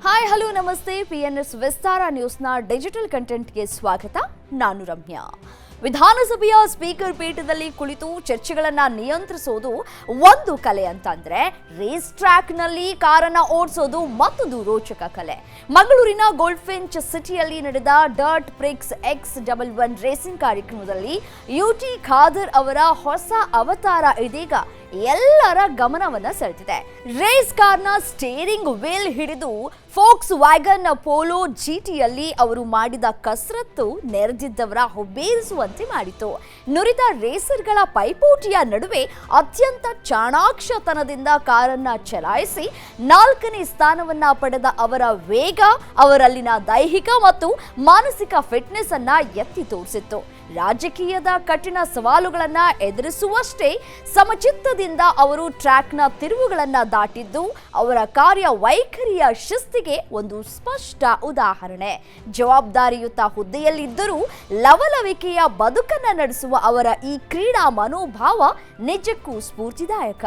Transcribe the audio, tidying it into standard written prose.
Hi hello ನಮಸ್ತೆ PNS ವಿಸ್ತಾರ ನ್ಯೂಸ್ನ digital ಕಂಟೆಂಟ್ಗೆ ಸ್ವಾಗತ. ನಾನು ರಮ್ಯಾ. ವಿಧಾನಸಭೆಯ ಸ್ಪೀಕರ್ ಪೀಠದಲ್ಲಿ ಕುಳಿತು ಚರ್ಚೆಗಳನ್ನು ನಿಯಂತ್ರಿಸೋದು ಒಂದು ಕಲೆ ಅಂತಂದ್ರೆ ರೇಸ್ ಟ್ರ್ಯಾಕ್ನಲ್ಲಿ ಕಾರನ್ನು ಓಡಿಸೋದು ಮತ್ತೊಂದು ರೋಚಕ ಕಲೆ. ಮಂಗಳೂರಿನ ಗೋಲ್ಡ್ಫಿಂಚ್ ಸಿಟಿಯಲ್ಲಿ ನಡೆದ ಡರ್ಟ್ ಪ್ರಿಕ್ಸ್ X11 ರೇಸಿಂಗ್ ಕಾರ್ಯಕ್ರಮದಲ್ಲಿ UT ಖಾದರ್ ಅವರ ಹೊಸ ಅವತಾರ ಇದೀಗ ಎಲ್ಲರ ಗಮನವನ್ನ ಸೆಳೆದಿದೆ. ರೇಸ್ ಕಾರ್ನ ಸ್ಟೇರಿಂಗ್ ವೀಲ್ ಹಿಡಿದು ಫೋಕ್ಸ್ ವ್ಯಾಗನ್ ಪೋಲೋ GTಯಲ್ಲಿ ಅವರು ಮಾಡಿದ ಕಸರತ್ತು ನೆರೆದಿದ್ದವರ ಹುಬ್ಬೇರಿಸುವಂತೆ ಮಾಡಿತು. ನುರಿತ ರೇಸರ್ಗಳ ಪೈಪೋಟಿಯ ನಡುವೆ ಅತ್ಯಂತ ಚಾಣಾಕ್ಷತನದಿಂದ ಕಾರನ್ನ ಚಲಾಯಿಸಿ 4ನೇ ಸ್ಥಾನವನ್ನ ಪಡೆದ ಅವರ ವೇಗ ಅವರಲ್ಲಿನ ದೈಹಿಕ ಮತ್ತು ಮಾನಸಿಕ ಫಿಟ್ನೆಸ್ ಅನ್ನ ಎತ್ತಿ ತೋರಿಸಿತ್ತು. ರಾಜಕೀಯದ ಕಠಿಣ ಸವಾಲುಗಳನ್ನ ಎದುರಿಸುವಷ್ಟೇ ಸಮಚಿತ್ತದಿಂದ ಅವರು ಟ್ರ್ಯಾಕ್ನ ತಿರುವುಗಳನ್ನ ದಾಟಿದ್ದು ಅವರ ಕಾರ್ಯವೈಖರಿಯ ಶಿಸ್ತಿಗೆ ಒಂದು ಸ್ಪಷ್ಟ ಉದಾಹರಣೆ. ಜವಾಬ್ದಾರಿಯುತ ಹುದ್ದೆಯಲ್ಲಿದ್ದರೂ ಲವಲವಿಕೆಯ ಬದುಕನ್ನ ನಡೆಸುವ ಅವರ ಈ ಕ್ರೀಡಾ ಮನೋಭಾವ ನಿಜಕ್ಕೂ ಸ್ಫೂರ್ತಿದಾಯಕ.